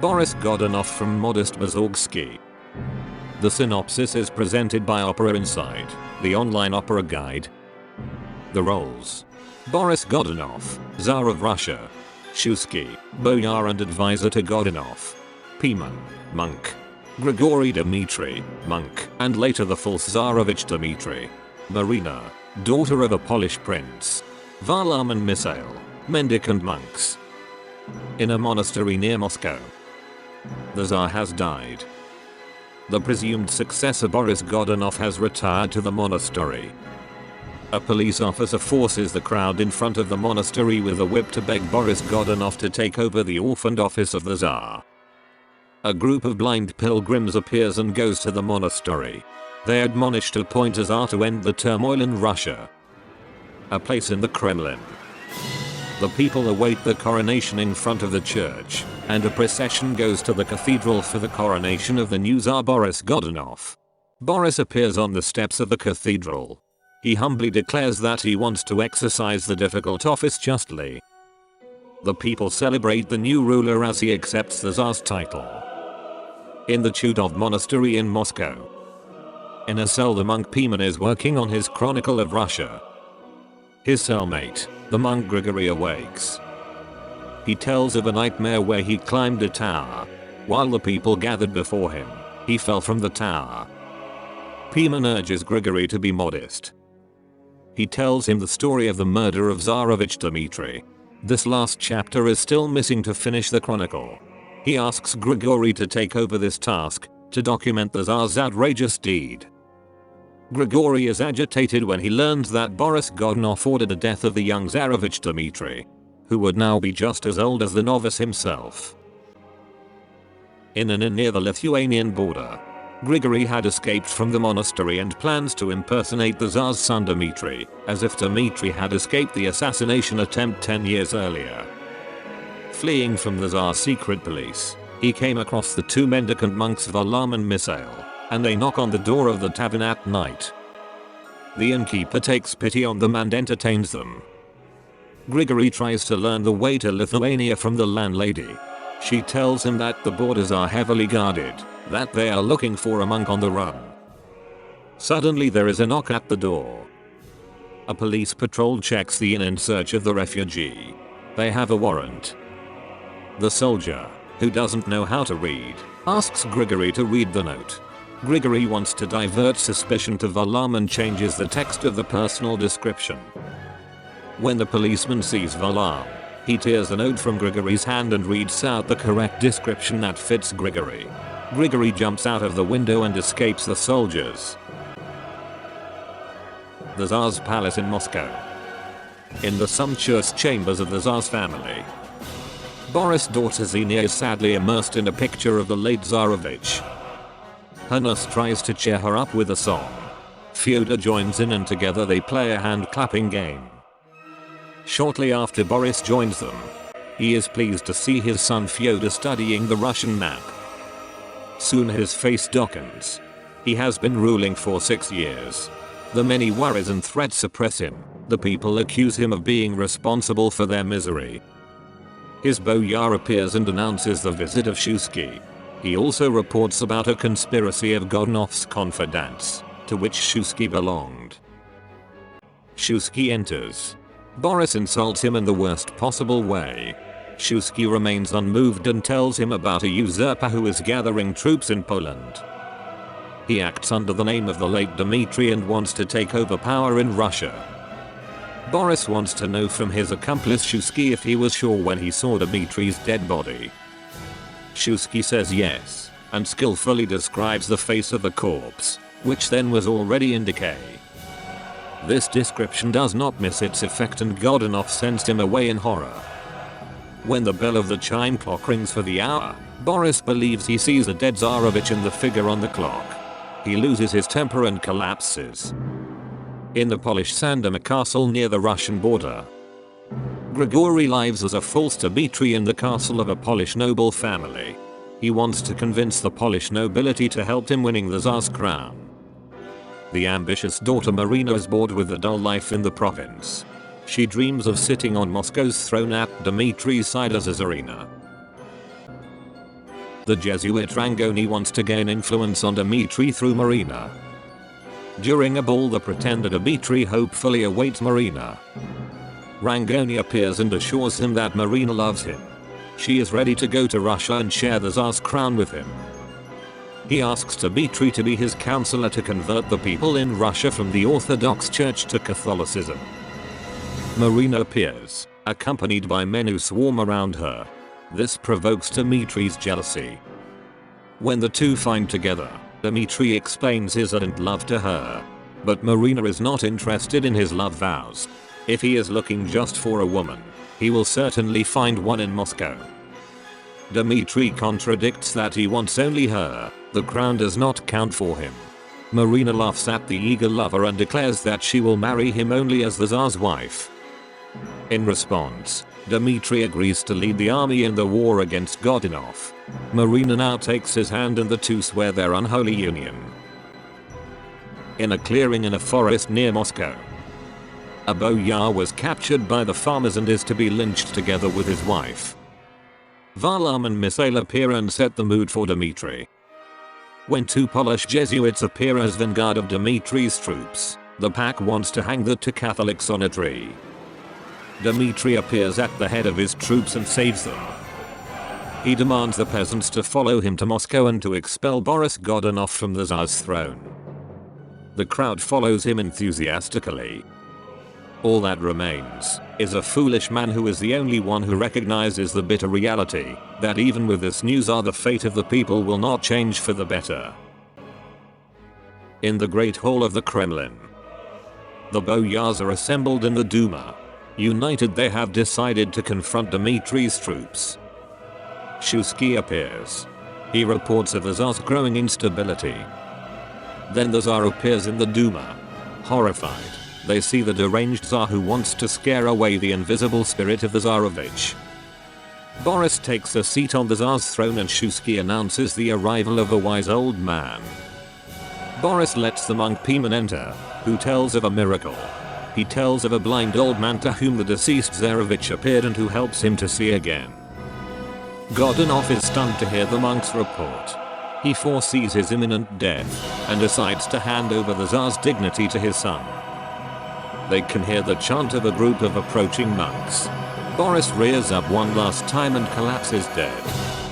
Boris Godunov from Modest Mussorgsky. The synopsis is presented by Opera Inside, the online opera guide. The roles: Boris Godunov, Tsar of Russia. Shusky, boyar and advisor to Godunov. Piman, monk. Grigori Dmitri, monk, and later the false Czarevich Dmitri. Marina, daughter of a Polish prince. Varlaam and Missail, mendicant monks. In a monastery near Moscow. The Tsar has died. The presumed successor Boris Godunov has retired to the monastery. A police officer forces the crowd in front of the monastery with a whip to beg Boris Godunov to take over the orphaned office of the Tsar. A group of blind pilgrims appears and goes to the monastery. They admonish to appoint a Tsar to end the turmoil in Russia. A place in the Kremlin. The people await the coronation in front of the church, and a procession goes to the cathedral for the coronation of the new Tsar Boris Godunow. Boris appears on the steps of the cathedral. He humbly declares that he wants to exercise the difficult office justly. The people celebrate the new ruler as he accepts the Tsar's title. In the Chudov monastery in Moscow. In a cell, the monk Piman is working on his chronicle of Russia. His cellmate, the monk Grigory, awakes. He tells of a nightmare where he climbed a tower. While the people gathered before him, he fell from the tower. Piman urges Grigory to be modest. He tells him the story of the murder of Czarevich Dmitri. This last chapter is still missing to finish the chronicle. He asks Grigory to take over this task, to document the Tsar's outrageous deed. Grigory is agitated when he learns that Boris Godunow ordered the death of the young Czarevich Dmitri, who would now be just as old as the novice himself. In an inn near the Lithuanian border, Grigory had escaped from the monastery and plans to impersonate the Tsar's son Dmitri, as if Dmitri had escaped the assassination attempt 10 years earlier. Fleeing from the Tsar's secret police, he came across the two mendicant monks Varlaam and Missail, and they knock on the door of the tavern at night. The innkeeper takes pity on them and entertains them. Grigory tries to learn the way to Lithuania from the landlady. She tells him that the borders are heavily guarded, that they are looking for a monk on the run. Suddenly there is a knock at the door. A police patrol checks the inn in search of the refugee. They have a warrant. The soldier, who doesn't know how to read, asks Grigory to read the note. Grigory wants to divert suspicion to Varlaam and changes the text of the personal description. When the policeman sees Varlaam, he tears a note from Grigory's hand and reads out the correct description that fits Grigory. Grigory jumps out of the window and escapes the soldiers. The Tsar's palace in Moscow. In the sumptuous chambers of the Tsar's family, Boris' daughter Xenia is sadly immersed in a picture of the late Czarevich. Her nurse tries to cheer her up with a song. Fyodor joins in and together they play a hand-clapping game. Shortly after Boris joins them, he is pleased to see his son Fyodor studying the Russian map. Soon his face darkens. He has been ruling for 6 years. The many worries and threats oppress him. The people accuse him of being responsible for their misery. His boyar appears and announces the visit of Shusky. He also reports about a conspiracy of Godunov's confidants, to which Shusky belonged. Shusky enters. Boris insults him in the worst possible way. Shusky remains unmoved and tells him about a usurper who is gathering troops in Poland. He acts under the name of the late Dmitri and wants to take over power in Russia. Boris wants to know from his accomplice Shusky if he was sure when he saw Dmitri's dead body. Shusky says yes, and skillfully describes the face of the corpse, which then was already in decay. This description does not miss its effect and Godunow sends him away in horror. When the bell of the chime clock rings for the hour, Boris believes he sees a dead Czarevich in the figure on the clock. He loses his temper and collapses. In the Polish Sandomir castle near the Russian border, Grigory lives as a false Dmitri in the castle of a Polish noble family. He wants to convince the Polish nobility to help him winning the Tsar's crown. The ambitious daughter Marina is bored with the dull life in the province. She dreams of sitting on Moscow's throne at Dmitri's side as a Tsarina. The Jesuit Rangoni wants to gain influence on Dmitri through Marina. During a ball, the pretender Dmitri hopefully awaits Marina. Rangoni appears and assures him that Marina loves him. She is ready to go to Russia and share the Tsar's crown with him. He asks Dmitri to be his counselor to convert the people in Russia from the Orthodox Church to Catholicism. Marina appears, accompanied by men who swarm around her. This provokes Dmitri's jealousy. When the two find together, Dmitri explains his ardent love to her. But Marina is not interested in his love vows. If he is looking just for a woman, he will certainly find one in Moscow. Dmitri contradicts that he wants only her. The crown does not count for him. Marina laughs at the eager lover and declares that she will marry him only as the Tsar's wife. In response, Dmitri agrees to lead the army in the war against Godunov. Marina now takes his hand and the two swear their unholy union. In a clearing in a forest near Moscow, a boyar was captured by the farmers and is to be lynched together with his wife. Varlaam and Missail appear and set the mood for Dmitri. When two Polish Jesuits appear as vanguard of Dmitri's troops, the pack wants to hang the two Catholics on a tree. Dmitri appears at the head of his troops and saves them. He demands the peasants to follow him to Moscow and to expel Boris Godunov from the Tsar's throne. The crowd follows him enthusiastically. All that remains is a foolish man who is the only one who recognizes the bitter reality that even with this news the fate of the people will not change for the better. In the Great Hall of the Kremlin, the boyars are assembled in the Duma. United, they have decided to confront Dmitri's troops. Mussorgsky appears. He reports of the Tsar's growing instability. Then the Tsar appears in the Duma. Horrified, they see the deranged Tsar who wants to scare away the invisible spirit of the Czarevich. Boris takes a seat on the Tsar's throne and Mussorgsky announces the arrival of a wise old man. Boris lets the monk Pimen enter, who tells of a miracle. He tells of a blind old man to whom the deceased Czarevich appeared and who helps him to see again. Godunov is stunned to hear the monk's report. He foresees his imminent death and decides to hand over the Tsar's dignity to his son. They can hear the chant of a group of approaching monks. Boris rears up one last time and collapses dead.